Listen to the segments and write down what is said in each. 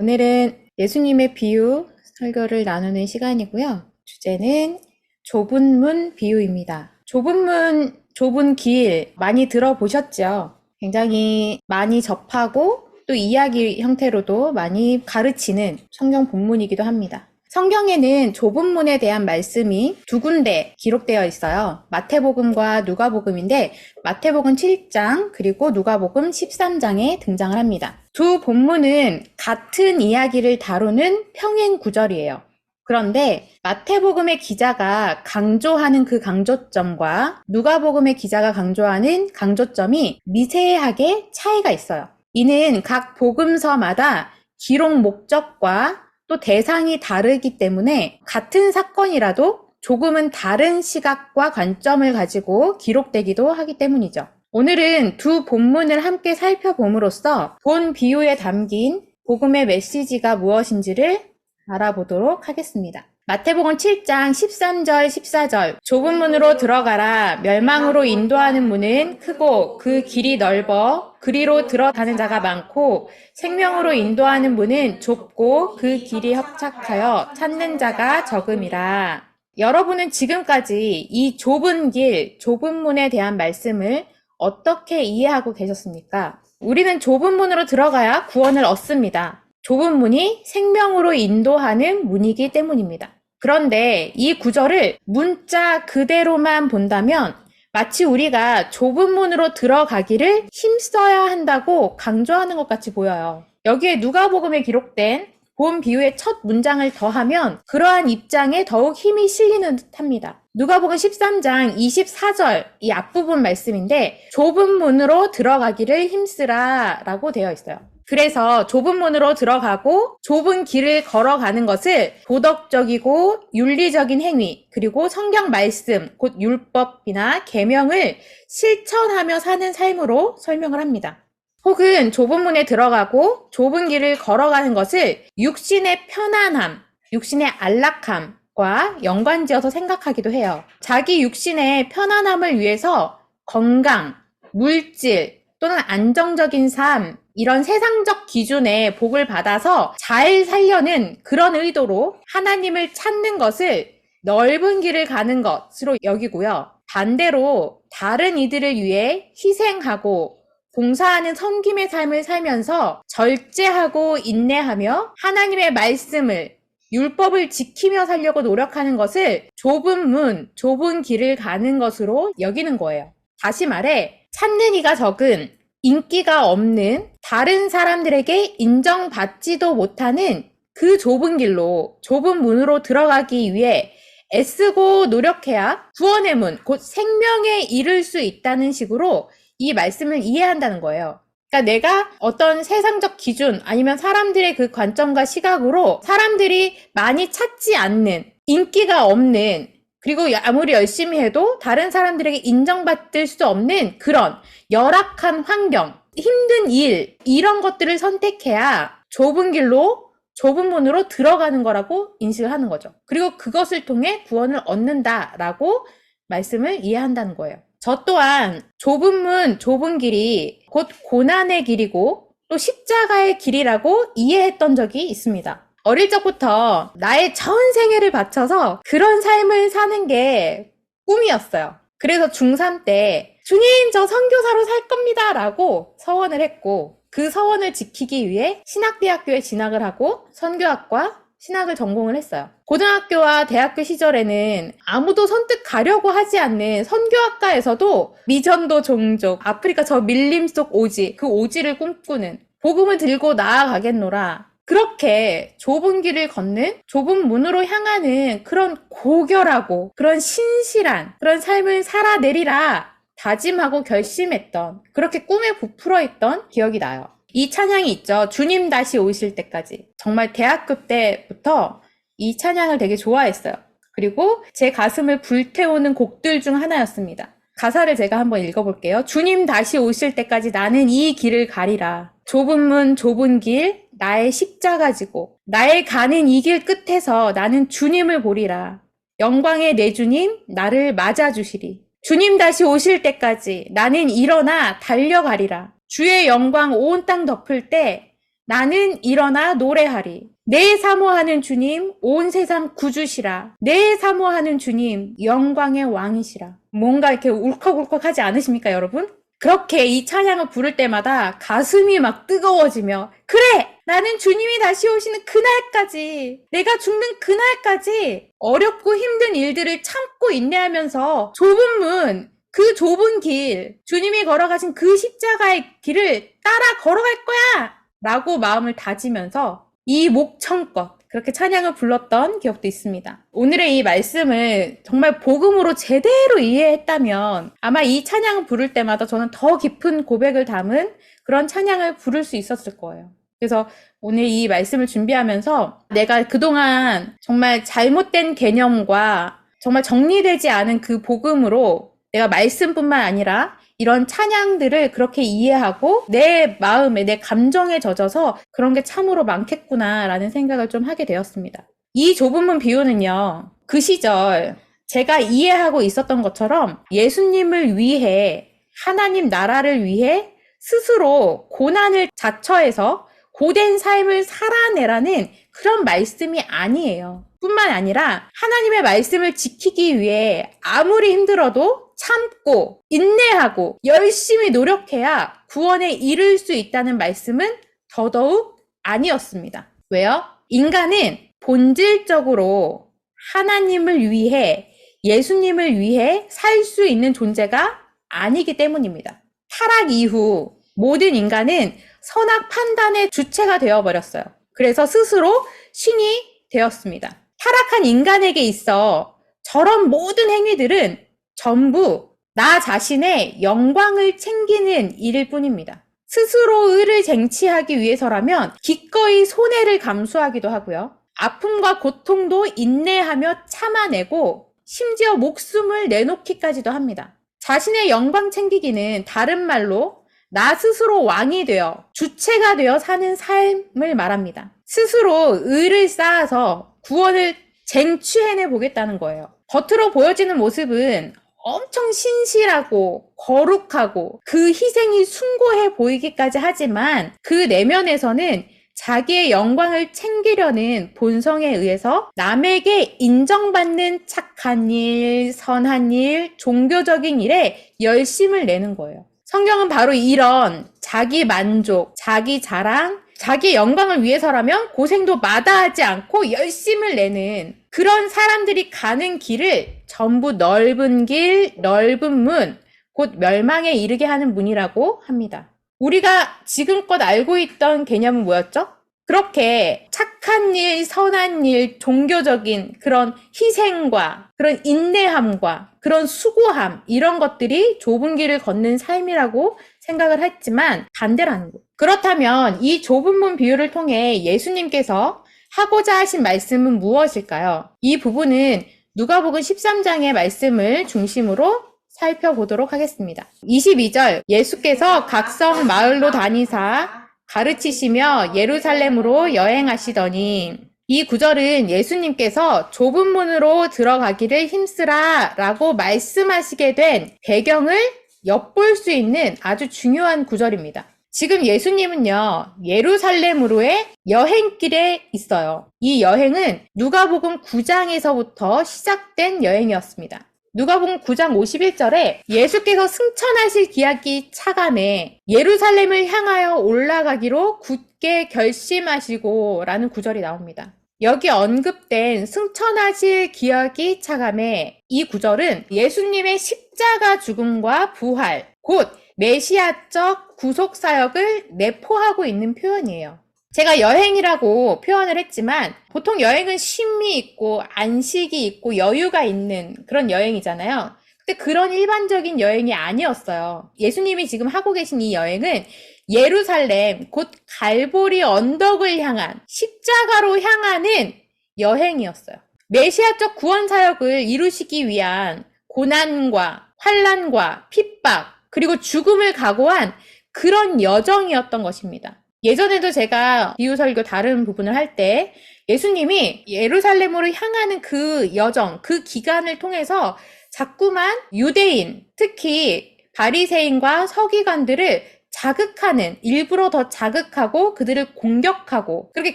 오늘은 예수님의 비유 설교를 나누는 시간이고요. 주제는 좁은 문 비유입니다. 좁은 문, 좁은 길 많이 들어보셨죠? 굉장히 많이 접하고 또 이야기 형태로도 많이 가르치는 성경 본문이기도 합니다. 성경에는 좁은 문에 대한 말씀이 두 군데 기록되어 있어요. 마태복음과 누가복음인데 마태복음 7장 그리고 누가복음 13장에 등장을 합니다. 두 본문은 같은 이야기를 다루는 평행 구절이에요. 그런데 마태복음의 기자가 강조하는 그 강조점과 누가복음의 기자가 강조하는 강조점이 미세하게 차이가 있어요. 이는 각 복음서마다 기록 목적과 또 대상이 다르기 때문에 같은 사건이라도 조금은 다른 시각과 관점을 가지고 기록되기도 하기 때문이죠. 오늘은 두 본문을 함께 살펴봄으로써 본 비유에 담긴 복음의 메시지가 무엇인지를 알아보도록 하겠습니다. 마태복음 7장 13절 14절 좁은 문으로 들어가라. 멸망으로 인도하는 문은 크고 그 길이 넓어 그리로 들어가는 자가 많고 생명으로 인도하는 문은 좁고 그 길이 협착하여 찾는 자가 적음이라. 여러분은 지금까지 이 좁은 길, 좁은 문에 대한 말씀을 어떻게 이해하고 계셨습니까? 우리는 좁은 문으로 들어가야 구원을 얻습니다. 좁은 문이 생명으로 인도하는 문이기 때문입니다. 그런데 이 구절을 문자 그대로만 본다면 마치 우리가 좁은 문으로 들어가기를 힘써야 한다고 강조하는 것 같이 보여요. 여기에 누가복음에 기록된 본 비유의 첫 문장을 더하면 그러한 입장에 더욱 힘이 실리는 듯합니다. 누가복음 13장 24절 이 앞부분 말씀인데 좁은 문으로 들어가기를 힘쓰라 라고 되어 있어요. 그래서 좁은 문으로 들어가고 좁은 길을 걸어가는 것을 도덕적이고 윤리적인 행위 그리고 성경 말씀 곧 율법이나 계명을 실천하며 사는 삶으로 설명을 합니다. 혹은 좁은 문에 들어가고 좁은 길을 걸어가는 것을 육신의 편안함, 육신의 안락함과 연관지어서 생각하기도 해요. 자기 육신의 편안함을 위해서 건강, 물질 또는 안정적인 삶 이런 세상적 기준에 복을 받아서 잘 살려는 그런 의도로 하나님을 찾는 것을 넓은 길을 가는 것으로 여기고요. 반대로 다른 이들을 위해 희생하고 봉사하는 섬김의 삶을 살면서 절제하고 인내하며 하나님의 말씀을 율법을 지키며 살려고 노력하는 것을 좁은 문, 좁은 길을 가는 것으로 여기는 거예요. 다시 말해 찾는 이가 적은 인기가 없는 다른 사람들에게 인정받지도 못하는 그 좁은 길로 좁은 문으로 들어가기 위해 애쓰고 노력해야 구원의 문, 곧 생명에 이를 수 있다는 식으로 이 말씀을 이해한다는 거예요. 그러니까 내가 어떤 세상적 기준 아니면 사람들의 그 관점과 시각으로 사람들이 많이 찾지 않는 인기가 없는 그리고 아무리 열심히 해도 다른 사람들에게 인정받을 수 없는 그런 열악한 환경, 힘든 일 이런 것들을 선택해야 좁은 길로 좁은 문으로 들어가는 거라고 인식을 하는 거죠. 그리고 그것을 통해 구원을 얻는다라고 말씀을 이해한다는 거예요. 저 또한 좁은 문, 좁은 길이 곧 고난의 길이고 또 십자가의 길이라고 이해했던 적이 있습니다. 어릴 적부터 나의 전 생애를 바쳐서 그런 삶을 사는 게 꿈이었어요. 그래서 중3 때 주님 저 선교사로 살 겁니다 라고 서원을 했고 그 서원을 지키기 위해 신학대학교에 진학을 하고 선교학과 신학을 전공을 했어요. 고등학교와 대학교 시절에는 아무도 선뜻 가려고 하지 않는 선교학과에서도 미전도 종족, 아프리카 저 밀림 속 오지, 그 오지를 꿈꾸는 복음을 들고 나아가겠노라. 그렇게 좁은 길을 걷는 좁은 문으로 향하는 그런 고결하고 그런 신실한 그런 삶을 살아내리라 다짐하고 결심했던 그렇게 꿈에 부풀어 있던 기억이 나요. 이 찬양이 있죠. 주님 다시 오실 때까지. 정말 대학교 때부터 이 찬양을 되게 좋아했어요. 그리고 제 가슴을 불태우는 곡들 중 하나였습니다. 가사를 제가 한번 읽어볼게요. 주님 다시 오실 때까지 나는 이 길을 가리라. 좁은 문 좁은 길 나의 십자가 지고 나의 가는 이 길 끝에서 나는 주님을 보리라. 영광의 내 주님 나를 맞아주시리. 주님 다시 오실 때까지 나는 일어나 달려가리라. 주의 영광 온 땅 덮을 때 나는 일어나 노래하리. 내 사모하는 주님 온 세상 구주시라. 내 사모하는 주님 영광의 왕이시라. 뭔가 이렇게 울컥울컥하지 않으십니까, 여러분? 그렇게 이 찬양을 부를 때마다 가슴이 막 뜨거워지며, 그래! 나는 주님이 다시 오시는 그날까지, 내가 죽는 그날까지 어렵고 힘든 일들을 참고 인내하면서 좁은 문, 그 좁은 길, 주님이 걸어가신 그 십자가의 길을 따라 걸어갈 거야! 라고 마음을 다지면서 이 목청껏 그렇게 찬양을 불렀던 기억도 있습니다. 오늘의 이 말씀을 정말 복음으로 제대로 이해했다면 아마 이 찬양을 부를 때마다 저는 더 깊은 고백을 담은 그런 찬양을 부를 수 있었을 거예요. 그래서 오늘 이 말씀을 준비하면서 내가 그동안 정말 잘못된 개념과 정말 정리되지 않은 그 복음으로 내가 말씀뿐만 아니라 이런 찬양들을 그렇게 이해하고 내 마음에, 내 감정에 젖어서 그런 게 참으로 많겠구나라는 생각을 좀 하게 되었습니다. 이 좁은 문 비유는요, 그 시절 제가 이해하고 있었던 것처럼 예수님을 위해, 하나님 나라를 위해 스스로 고난을 자처해서 고된 삶을 살아내라는 그런 말씀이 아니에요. 뿐만 아니라 하나님의 말씀을 지키기 위해 아무리 힘들어도 참고 인내하고 열심히 노력해야 구원에 이를 수 있다는 말씀은 더더욱 아니었습니다. 왜요? 인간은 본질적으로 하나님을 위해, 예수님을 위해 살 수 있는 존재가 아니기 때문입니다. 타락 이후 모든 인간은 선악 판단의 주체가 되어버렸어요. 그래서 스스로 신이 되었습니다. 타락한 인간에게 있어 저런 모든 행위들은 전부 나 자신의 영광을 챙기는 일일 뿐입니다. 스스로 의를 쟁취하기 위해서라면 기꺼이 손해를 감수하기도 하고요. 아픔과 고통도 인내하며 참아내고 심지어 목숨을 내놓기까지도 합니다. 자신의 영광 챙기기는 다른 말로 나 스스로 왕이 되어 주체가 되어 사는 삶을 말합니다. 스스로 의를 쌓아서 구원을 쟁취해내 보겠다는 거예요. 겉으로 보여지는 모습은 엄청 신실하고 거룩하고 그 희생이 숭고해 보이기까지 하지만 그 내면에서는 자기의 영광을 챙기려는 본성에 의해서 남에게 인정받는 착한 일, 선한 일, 종교적인 일에 열심을 내는 거예요. 성경은 바로 이런 자기 만족, 자기 자랑, 자기 영광을 위해서라면 고생도 마다하지 않고 열심을 내는 그런 사람들이 가는 길을 전부 넓은 길, 넓은 문, 곧 멸망에 이르게 하는 문이라고 합니다. 우리가 지금껏 알고 있던 개념은 뭐였죠? 그렇게 착한 일, 선한 일, 종교적인 그런 희생과 그런 인내함과 그런 수고함, 이런 것들이 좁은 길을 걷는 삶이라고 생각을 했지만 반대라는 거예요. 그렇다면 이 좁은 문 비유를 통해 예수님께서 하고자 하신 말씀은 무엇일까요? 이 부분은 누가복음 13장의 말씀을 중심으로 살펴보도록 하겠습니다. 22절, 예수께서 각성 마을로 다니사 가르치시며 예루살렘으로 여행하시더니, 이 구절은 예수님께서 좁은 문으로 들어가기를 힘쓰라 라고 말씀하시게 된 배경을 엿볼 수 있는 아주 중요한 구절입니다. 지금 예수님은요, 예루살렘으로의 여행길에 있어요. 이 여행은 누가복음 9장에서부터 시작된 여행이었습니다. 누가복음 9장 51절에 예수께서 승천하실 기약이 차감해 예루살렘을 향하여 올라가기로 굳게 결심하시고 라는 구절이 나옵니다. 여기 언급된 승천하실 기약이 차감해, 이 구절은 예수님의 십자가 죽음과 부활, 곧 메시아적 구속사역을 내포하고 있는 표현이에요. 제가 여행이라고 표현을 했지만 보통 여행은 쉼이 있고 안식이 있고 여유가 있는 그런 여행이잖아요. 근데 그런 일반적인 여행이 아니었어요. 예수님이 지금 하고 계신 이 여행은 예루살렘, 곧 갈보리 언덕을 향한, 십자가로 향하는 여행이었어요. 메시아적 구원 사역을 이루시기 위한 고난과 환난과 핍박, 그리고 죽음을 각오한 그런 여정이었던 것입니다. 예전에도 제가 비유설교 다른 부분을 할 때 예수님이 예루살렘으로 향하는 그 여정, 그 기간을 통해서 자꾸만 유대인, 특히 바리새인과 서기관들을 자극하는, 일부러 더 자극하고 그들을 공격하고 그렇게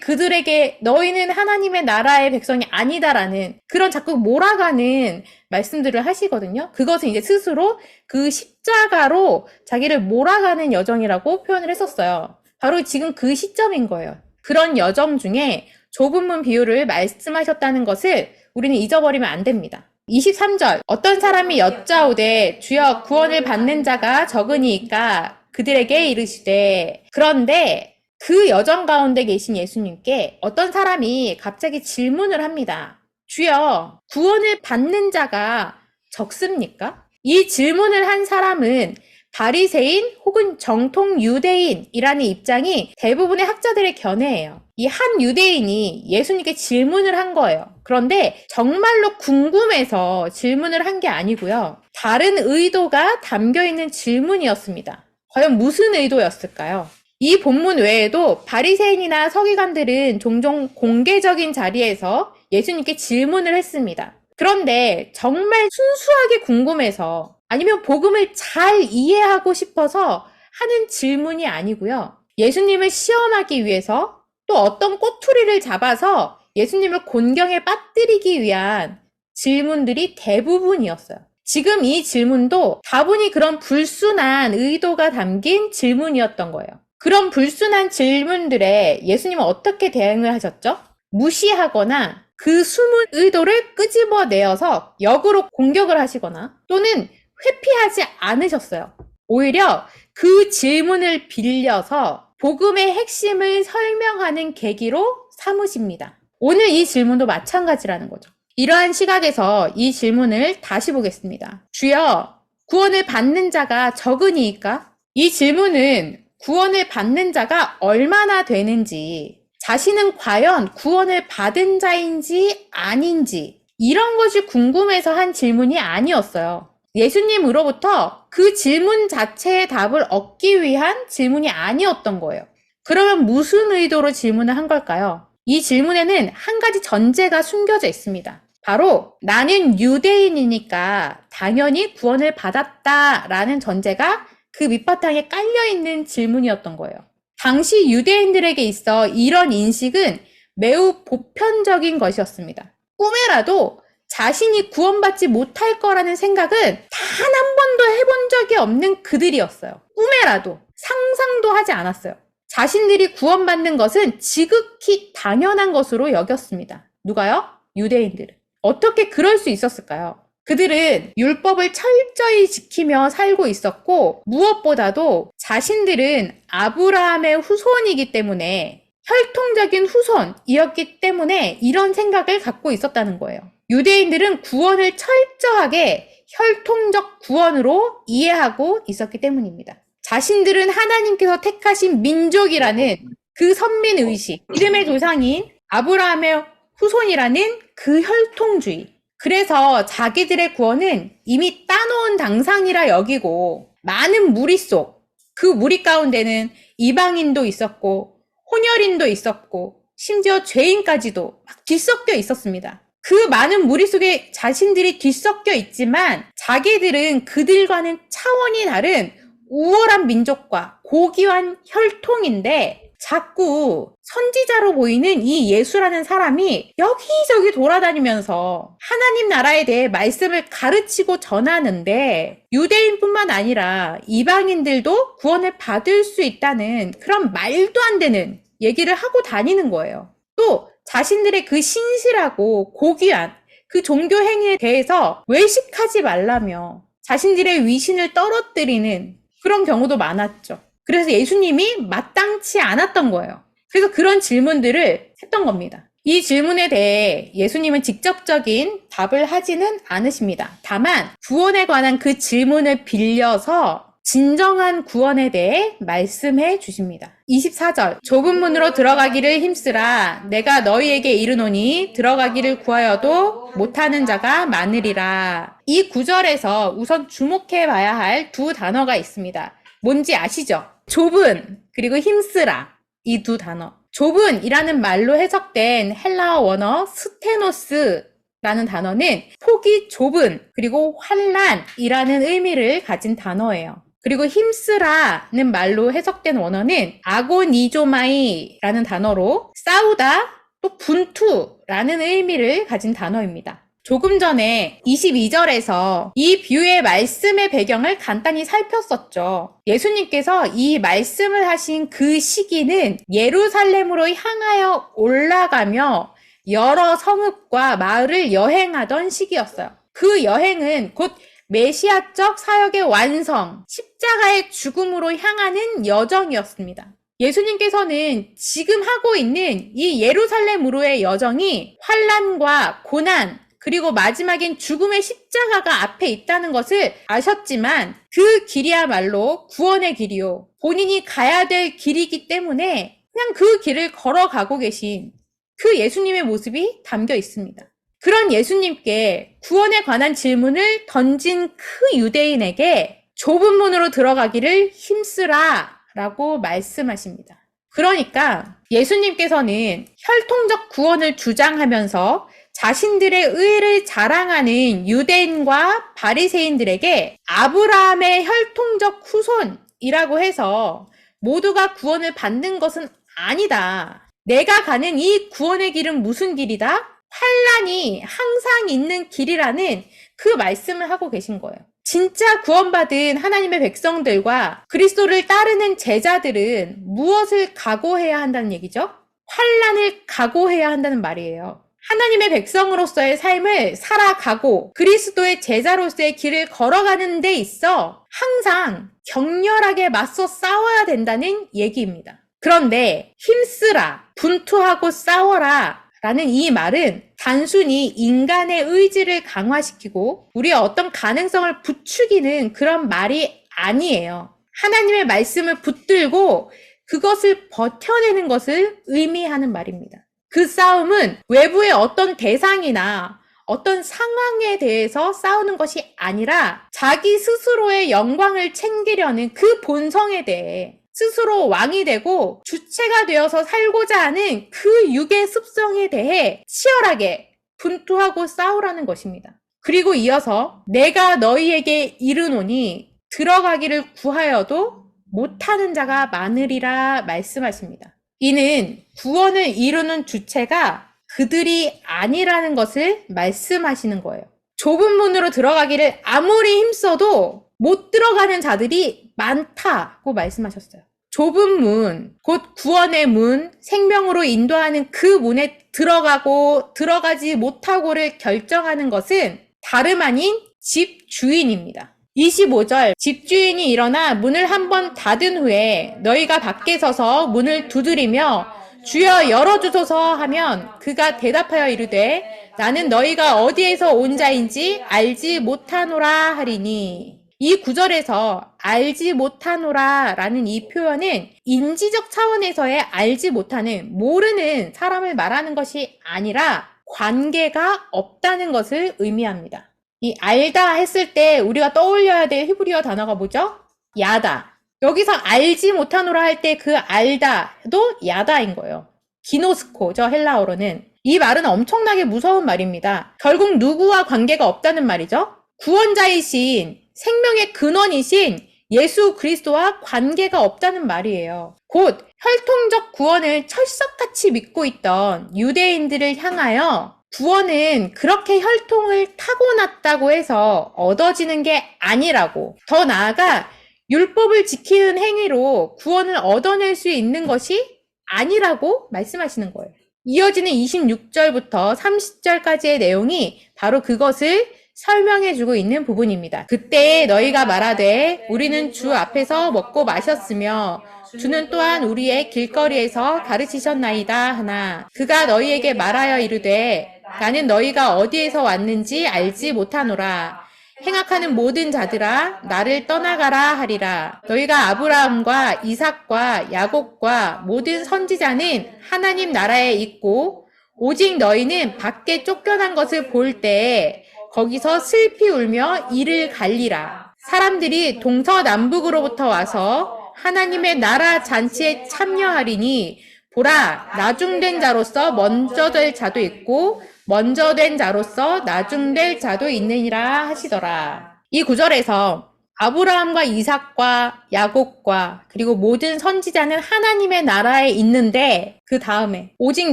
그들에게 너희는 하나님의 나라의 백성이 아니다라는 그런 자꾸 몰아가는 말씀들을 하시거든요. 그것은 이제 스스로 그 십자가로 자기를 몰아가는 여정이라고 표현을 했었어요. 바로 지금 그 시점인 거예요. 그런 여정 중에 좁은 문 비유를 말씀하셨다는 것을 우리는 잊어버리면 안 됩니다. 23절 어떤 사람이 여짜오되 주여 구원을 받는 자가 적으니까 그들에게 이르시되 그런데 그 여정 가운데 계신 예수님께 어떤 사람이 갑자기 질문을 합니다. 주여 구원을 받는 자가 적습니까? 이 질문을 한 사람은 바리새인 혹은 정통 유대인이라는 입장이 대부분의 학자들의 견해예요. 이 한 유대인이 예수님께 질문을 한 거예요. 그런데 정말로 궁금해서 질문을 한 게 아니고요. 다른 의도가 담겨있는 질문이었습니다. 과연 무슨 의도였을까요? 이 본문 외에도 바리새인이나 서기관들은 종종 공개적인 자리에서 예수님께 질문을 했습니다. 그런데 정말 순수하게 궁금해서 아니면 복음을 잘 이해하고 싶어서 하는 질문이 아니고요. 예수님을 시험하기 위해서 또 어떤 꼬투리를 잡아서 예수님을 곤경에 빠뜨리기 위한 질문들이 대부분이었어요. 지금 이 질문도 다분히 그런 불순한 의도가 담긴 질문이었던 거예요. 그런 불순한 질문들에 예수님은 어떻게 대응을 하셨죠? 무시하거나 그 숨은 의도를 끄집어내어서 역으로 공격을 하시거나 또는 회피하지 않으셨어요. 오히려 그 질문을 빌려서 복음의 핵심을 설명하는 계기로 삼으십니다. 오늘 이 질문도 마찬가지라는 거죠. 이러한 시각에서 이 질문을 다시 보겠습니다. 주여, 구원을 받는 자가 적으니까? 이 질문은 구원을 받는 자가 얼마나 되는지, 자신은 과연 구원을 받은 자인지 아닌지, 이런 것이 궁금해서 한 질문이 아니었어요. 예수님으로부터 그 질문 자체의 답을 얻기 위한 질문이 아니었던 거예요. 그러면 무슨 의도로 질문을 한 걸까요? 이 질문에는 한 가지 전제가 숨겨져 있습니다. 바로 나는 유대인이니까 당연히 구원을 받았다라는 전제가 그 밑바탕에 깔려있는 질문이었던 거예요. 당시 유대인들에게 있어 이런 인식은 매우 보편적인 것이었습니다. 꿈에라도 자신이 구원받지 못할 거라는 생각은 단 한 번도 해본 적이 없는 그들이었어요. 꿈에라도 상상도 하지 않았어요. 자신들이 구원받는 것은 지극히 당연한 것으로 여겼습니다. 누가요? 유대인들은. 어떻게 그럴 수 있었을까요? 그들은 율법을 철저히 지키며 살고 있었고 무엇보다도 자신들은 아브라함의 후손이기 때문에 혈통적인 후손이었기 때문에 이런 생각을 갖고 있었다는 거예요. 유대인들은 구원을 철저하게 혈통적 구원으로 이해하고 있었기 때문입니다. 자신들은 하나님께서 택하신 민족이라는 그 선민의식, 믿음의 조상인 아브라함의 후손이라는 그 혈통주의. 그래서 자기들의 구원은 이미 따놓은 당상이라 여기고 많은 무리 속, 그 무리 가운데는 이방인도 있었고 혼혈인도 있었고 심지어 죄인까지도 막 뒤섞여 있었습니다. 그 많은 무리 속에 자신들이 뒤섞여 있지만 자기들은 그들과는 차원이 다른 우월한 민족과 고귀한 혈통인데 자꾸 선지자로 보이는 이 예수라는 사람이 여기저기 돌아다니면서 하나님 나라에 대해 말씀을 가르치고 전하는데 유대인뿐만 아니라 이방인들도 구원을 받을 수 있다는 그런 말도 안 되는 얘기를 하고 다니는 거예요. 또 자신들의 그 신실하고 고귀한 그 종교 행위에 대해서 외식하지 말라며 자신들의 위신을 떨어뜨리는 그런 경우도 많았죠. 그래서 예수님이 마땅치 않았던 거예요. 그래서 그런 질문들을 했던 겁니다. 이 질문에 대해 예수님은 직접적인 답을 하지는 않으십니다. 다만 구원에 관한 그 질문을 빌려서 진정한 구원에 대해 말씀해 주십니다. 24절 좁은 문으로 들어가기를 힘쓰라. 내가 너희에게 이르노니 들어가기를 구하여도 못하는 자가 많으리라. 이 구절에서 우선 주목해 봐야 할 두 단어가 있습니다. 뭔지 아시죠? 좁은 그리고 힘쓰라. 이 두 단어. 좁은이라는 말로 해석된 헬라어 원어 스테노스라는 단어는 폭이 좁은 그리고 환란이라는 의미를 가진 단어예요. 그리고 힘쓰라는 말로 해석된 원어는 아고니조마이라는 단어로 싸우다, 또 분투라는 의미를 가진 단어입니다. 조금 전에 22절에서 이 비유의 말씀의 배경을 간단히 살폈었죠. 예수님께서 이 말씀을 하신 그 시기는 예루살렘으로 향하여 올라가며 여러 성읍과 마을을 여행하던 시기였어요. 그 여행은 곧 메시아적 사역의 완성, 십자가의 죽음으로 향하는 여정이었습니다. 예수님께서는 지금 하고 있는 이 예루살렘으로의 여정이 환난과 고난, 그리고 마지막엔 죽음의 십자가가 앞에 있다는 것을 아셨지만 그 길이야말로 구원의 길이요. 본인이 가야 될 길이기 때문에 그냥 그 길을 걸어가고 계신 그 예수님의 모습이 담겨 있습니다. 그런 예수님께 구원에 관한 질문을 던진 그 유대인에게 좁은 문으로 들어가기를 힘쓰라 라고 말씀하십니다. 그러니까 예수님께서는 혈통적 구원을 주장하면서 자신들의 의를 자랑하는 유대인과 바리새인들에게 아브라함의 혈통적 후손이라고 해서 모두가 구원을 받는 것은 아니다. 내가 가는 이 구원의 길은 무슨 길이다? 환난이 항상 있는 길이라는 그 말씀을 하고 계신 거예요. 진짜 구원받은 하나님의 백성들과 그리스도를 따르는 제자들은 무엇을 각오해야 한다는 얘기죠? 환난을 각오해야 한다는 말이에요. 하나님의 백성으로서의 삶을 살아가고 그리스도의 제자로서의 길을 걸어가는 데 있어 항상 격렬하게 맞서 싸워야 된다는 얘기입니다. 그런데 힘쓰라, 분투하고 싸워라 라는 이 말은 단순히 인간의 의지를 강화시키고 우리의 어떤 가능성을 부추기는 그런 말이 아니에요. 하나님의 말씀을 붙들고 그것을 버텨내는 것을 의미하는 말입니다. 그 싸움은 외부의 어떤 대상이나 어떤 상황에 대해서 싸우는 것이 아니라 자기 스스로의 영광을 챙기려는 그 본성에 대해 스스로 왕이 되고 주체가 되어서 살고자 하는 그 육의 습성에 대해 치열하게 분투하고 싸우라는 것입니다. 그리고 이어서 내가 너희에게 이르노니 들어가기를 구하여도 못하는 자가 많으리라 말씀하십니다. 이는 구원을 이루는 주체가 그들이 아니라는 것을 말씀하시는 거예요. 좁은 문으로 들어가기를 아무리 힘써도 못 들어가는 자들이 많다고 말씀하셨어요. 좁은 문, 곧 구원의 문, 생명으로 인도하는 그 문에 들어가고 들어가지 못하고를 결정하는 것은 다름 아닌 집주인입니다. 25절 집주인이 일어나 문을 한번 닫은 후에 너희가 밖에 서서 문을 두드리며 주여 열어주소서 하면 그가 대답하여 이르되 나는 너희가 어디에서 온 자인지 알지 못하노라 하리니. 이 구절에서 알지 못하노라 라는 이 표현은 인지적 차원에서의 알지 못하는, 모르는 사람을 말하는 것이 아니라 관계가 없다는 것을 의미합니다. 이 알다 했을 때 우리가 떠올려야 될 히브리어 단어가 뭐죠? 야다. 여기서 알지 못하노라 할 때 그 알다도 야다인 거예요. 기노스코죠, 헬라어로는. 이 말은 엄청나게 무서운 말입니다. 결국 누구와 관계가 없다는 말이죠. 구원자이신, 생명의 근원이신 예수 그리스도와 관계가 없다는 말이에요. 곧 혈통적 구원을 철석같이 믿고 있던 유대인들을 향하여 구원은 그렇게 혈통을 타고났다고 해서 얻어지는 게 아니라고, 더 나아가 율법을 지키는 행위로 구원을 얻어낼 수 있는 것이 아니라고 말씀하시는 거예요. 이어지는 26절부터 30절까지의 내용이 바로 그것을 설명해주고 있는 부분입니다. 그때 너희가 말하되 우리는 주 앞에서 먹고 마셨으며 주는 또한 우리의 길거리에서 가르치셨나이다 하나 그가 너희에게 말하여 이르되 나는 너희가 어디에서 왔는지 알지 못하노라. 행악하는 모든 자들아 나를 떠나가라 하리라. 너희가 아브라함과 이삭과 야곱과 모든 선지자는 하나님 나라에 있고 오직 너희는 밖에 쫓겨난 것을 볼 때에 거기서 슬피 울며 이를 갈리라. 사람들이 동서남북으로부터 와서 하나님의 나라 잔치에 참여하리니 보라 나중된 자로서 먼저 될 자도 있고 먼저 된 자로서 나중될 자도 있느니라 하시더라. 이 구절에서 아브라함과 이삭과 야곱과 그리고 모든 선지자는 하나님의 나라에 있는데 그 다음에 오직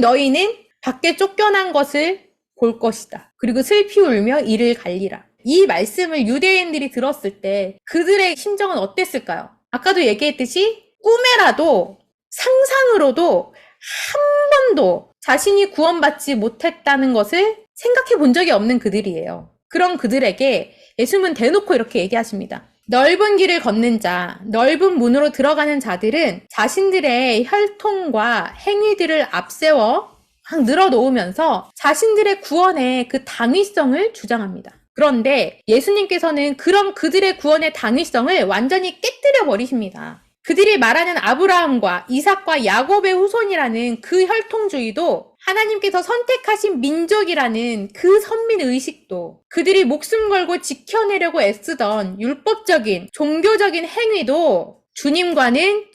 너희는 밖에 쫓겨난 것을 볼 것이다. 그리고 슬피 울며 이를 갈리라. 이 말씀을 유대인들이 들었을 때 그들의 심정은 어땠을까요? 아까도 얘기했듯이 꿈에라도 상상으로도 한 번도 자신이 구원받지 못했다는 것을 생각해 본 적이 없는 그들이에요. 그런 그들에게 예수님은 대놓고 이렇게 얘기하십니다. 넓은 길을 걷는 자, 넓은 문으로 들어가는 자들은 자신들의 혈통과 행위들을 앞세워 막 늘어놓으면서 자신들의 구원의 그 당위성을 주장합니다. 그런데 예수님께서는 그런 그들의 구원의 당위성을 완전히 깨뜨려 버리십니다. 그들이 말하는 아브라함과 이삭과 야곱의 후손이라는 그 혈통주의도 하나님께서 선택하신 민족이라는 그 선민의식도 그들이 목숨 걸고 지켜내려고 애쓰던 율법적인 종교적인 행위도 주님과는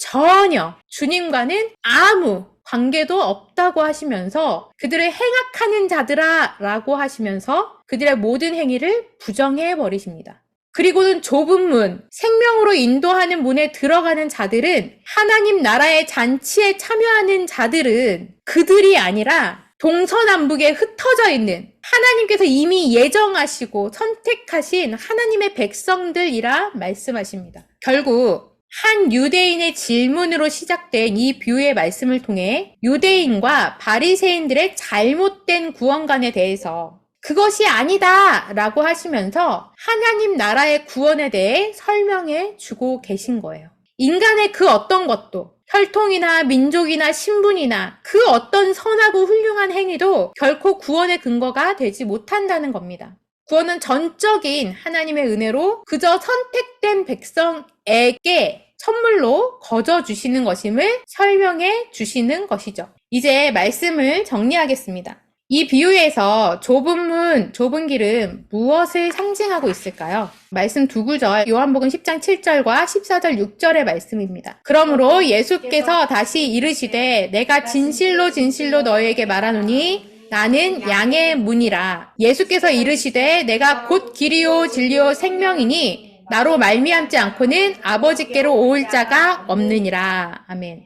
아무 관계도 없다고 하시면서 그들을 행악하는 자들아 라고 하시면서 그들의 모든 행위를 부정해 버리십니다. 그리고는 좁은 문, 생명으로 인도하는 문에 들어가는 자들은 하나님 나라의 잔치에 참여하는 자들은 그들이 아니라 동서남북에 흩어져 있는 하나님께서 이미 예정하시고 선택하신 하나님의 백성들이라 말씀하십니다. 결국 한 유대인의 질문으로 시작된 이 비유의 말씀을 통해 유대인과 바리새인들의 잘못된 구원관에 대해서 그것이 아니다 라고 하시면서 하나님 나라의 구원에 대해 설명해 주고 계신 거예요. 인간의 그 어떤 것도 혈통이나 민족이나 신분이나 그 어떤 선하고 훌륭한 행위도 결코 구원의 근거가 되지 못한다는 겁니다. 구원은 전적인 하나님의 은혜로 그저 선택된 백성에게 선물로 거저 주시는 것임을 설명해 주시는 것이죠. 이제 말씀을 정리하겠습니다. 이 비유에서 좁은 문, 좁은 길은 무엇을 상징하고 있을까요? 말씀 두 구절, 요한복음 10장 7절과 14절 6절의 말씀입니다. 그러므로 예수께서 다시 이르시되 내가 진실로 진실로 너희에게 말하노니 나는 양의 문이라. 예수께서 이르시되 내가 곧 길이요 진리요 생명이니 나로 말미암지 않고는 아버지께로 올 자가 없느니라. 아멘.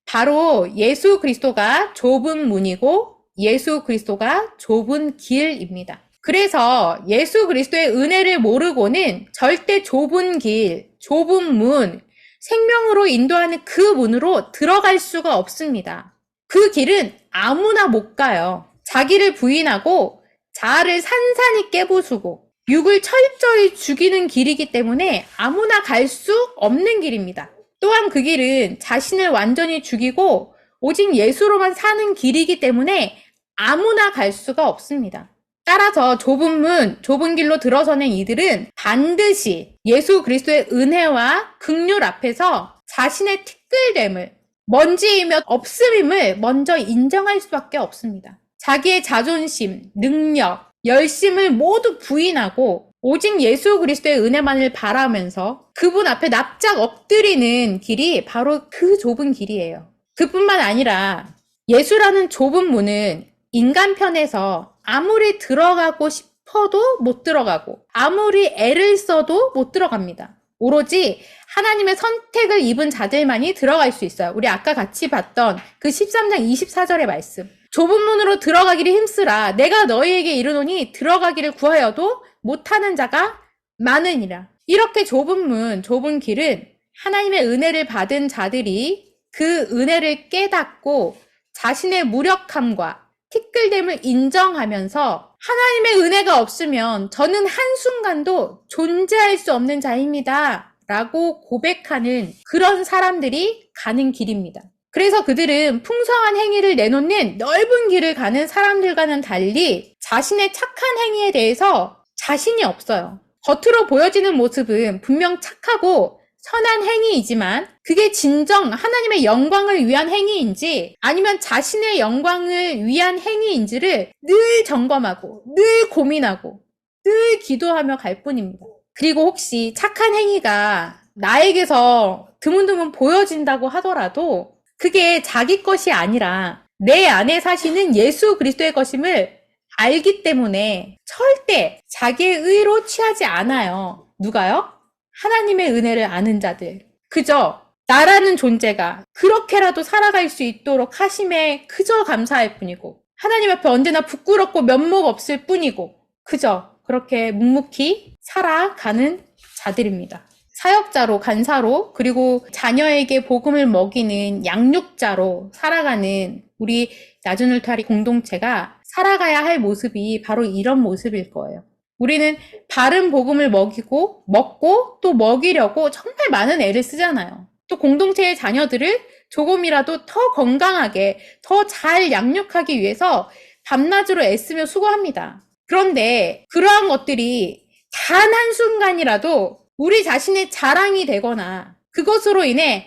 바로 예수 그리스도가 좁은 문이고 예수 그리스도가 좁은 길입니다. 그래서 예수 그리스도의 은혜를 모르고는 절대 좁은 길, 좁은 문, 생명으로 인도하는 그 문으로 들어갈 수가 없습니다. 그 길은 아무나 못 가요. 자기를 부인하고 자아를 산산이 깨부수고 육을 철저히 죽이는 길이기 때문에 아무나 갈 수 없는 길입니다. 또한 그 길은 자신을 완전히 죽이고 오직 예수로만 사는 길이기 때문에 아무나 갈 수가 없습니다. 따라서 좁은 문, 좁은 길로 들어서는 이들은 반드시 예수 그리스도의 은혜와 긍휼 앞에서 자신의 티끌됨을, 먼지이며 없음임을 먼저 인정할 수밖에 없습니다. 자기의 자존심, 능력, 열심을 모두 부인하고 오직 예수 그리스도의 은혜만을 바라면서 그분 앞에 납작 엎드리는 길이 바로 그 좁은 길이에요. 그뿐만 아니라 예수라는 좁은 문은 인간 편에서 아무리 들어가고 싶어도 못 들어가고 아무리 애를 써도 못 들어갑니다. 오로지 하나님의 선택을 입은 자들만이 들어갈 수 있어요. 우리 아까 같이 봤던 그 13장 24절의 말씀. 좁은 문으로 들어가기를 힘쓰라. 내가 너희에게 이르노니 들어가기를 구하여도 못하는 자가 많으니라. 이렇게 좁은 문, 좁은 길은 하나님의 은혜를 받은 자들이 그 은혜를 깨닫고 자신의 무력함과 티끌됨을 인정하면서 하나님의 은혜가 없으면 저는 한순간도 존재할 수 없는 자입니다. 라고 고백하는 그런 사람들이 가는 길입니다. 그래서 그들은 풍성한 행위를 내놓는 넓은 길을 가는 사람들과는 달리 자신의 착한 행위에 대해서 자신이 없어요. 겉으로 보여지는 모습은 분명 착하고 선한 행위이지만 그게 진정 하나님의 영광을 위한 행위인지 아니면 자신의 영광을 위한 행위인지를 늘 점검하고 늘 고민하고 늘 기도하며 갈 뿐입니다. 그리고 혹시 착한 행위가 나에게서 드문드문 보여진다고 하더라도 그게 자기 것이 아니라 내 안에 사시는 예수 그리스도의 것임을 알기 때문에 절대 자기의 의로 취하지 않아요. 누가요? 하나님의 은혜를 아는 자들, 그저 나라는 존재가 그렇게라도 살아갈 수 있도록 하심에 그저 감사할 뿐이고, 하나님 앞에 언제나 부끄럽고 면목 없을 뿐이고, 그저 그렇게 묵묵히 살아가는 자들입니다. 사역자로, 간사로, 그리고 자녀에게 복음을 먹이는 양육자로 살아가는 우리 나주늘타리 공동체가 살아가야 할 모습이 바로 이런 모습일 거예요. 우리는 바른 복음을 먹고 또 먹이려고 정말 많은 애를 쓰잖아요. 또 공동체의 자녀들을 조금이라도 더 건강하게, 더 잘 양육하기 위해서 밤낮으로 애쓰며 수고합니다. 그런데 그러한 것들이 단 한순간이라도 우리 자신의 자랑이 되거나 그것으로 인해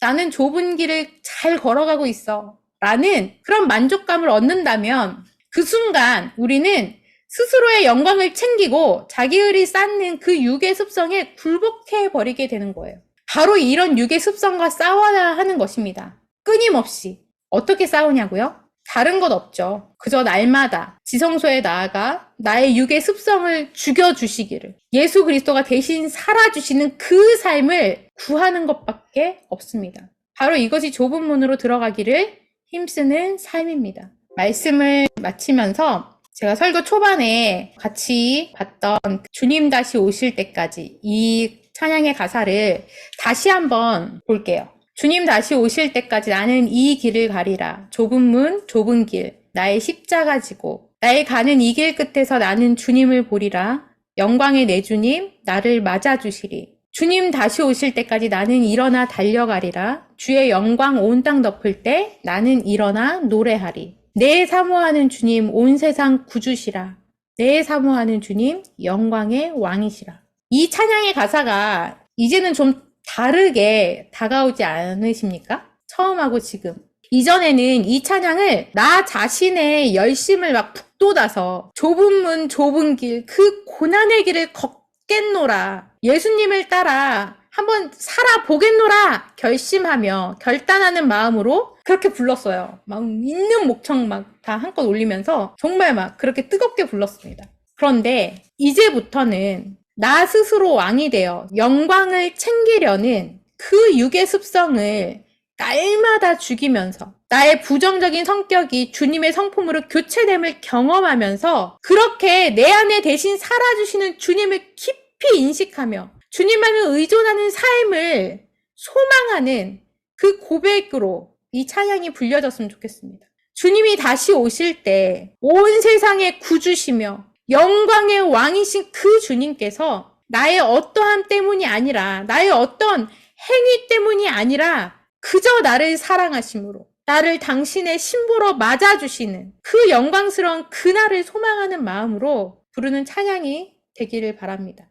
나는 좁은 길을 잘 걸어가고 있어 라는 그런 만족감을 얻는다면 그 순간 우리는 스스로의 영광을 챙기고 자기의를 쌓는 그 육의 습성에 굴복해버리게 되는 거예요. 바로 이런 육의 습성과 싸워야 하는 것입니다. 끊임없이. 어떻게 싸우냐고요? 다른 것 없죠. 그저 날마다 지성소에 나아가 나의 육의 습성을 죽여주시기를, 예수 그리스도가 대신 살아주시는 그 삶을 구하는 것밖에 없습니다. 바로 이것이 좁은 문으로 들어가기를 힘쓰는 삶입니다. 말씀을 마치면서 제가 설교 초반에 같이 봤던 주님 다시 오실 때까지 이 찬양의 가사를 다시 한번 볼게요. 주님 다시 오실 때까지 나는 이 길을 가리라. 좁은 문, 좁은 길, 나의 십자가 지고 나의 가는 이 길 끝에서 나는 주님을 보리라. 영광의 내 주님, 나를 맞아주시리. 주님 다시 오실 때까지 나는 일어나 달려가리라. 주의 영광 온 땅 덮을 때 나는 일어나 노래하리. 내 사모하는 주님, 온 세상 구주시라. 내 사모하는 주님, 영광의 왕이시라. 이 찬양의 가사가 이제는 좀 다르게 다가오지 않으십니까? 처음하고 지금. 이전에는 이 찬양을 나 자신의 열심을 막 북돋아서 좁은 문, 좁은 길, 그 고난의 길을 걷겠노라. 예수님을 따라 한번 살아보겠노라. 결심하며 결단하는 마음으로 그렇게 불렀어요. 막 있는 목청 막 다 한껏 올리면서 정말 막 그렇게 뜨겁게 불렀습니다. 그런데 이제부터는 나 스스로 왕이 되어 영광을 챙기려는 그 육의 습성을 날마다 죽이면서 나의 부정적인 성격이 주님의 성품으로 교체됨을 경험하면서 그렇게 내 안에 대신 살아주시는 주님을 깊이 인식하며 주님만을 의존하는 삶을 소망하는 그 고백으로 이 찬양이 불려졌으면 좋겠습니다. 주님이 다시 오실 때 온 세상의 구주시며 영광의 왕이신 그 주님께서 나의 어떠함 때문이 아니라 나의 어떤 행위 때문이 아니라 그저 나를 사랑하심으로 나를 당신의 신부로 맞아주시는 그 영광스러운 그날을 소망하는 마음으로 부르는 찬양이 되기를 바랍니다.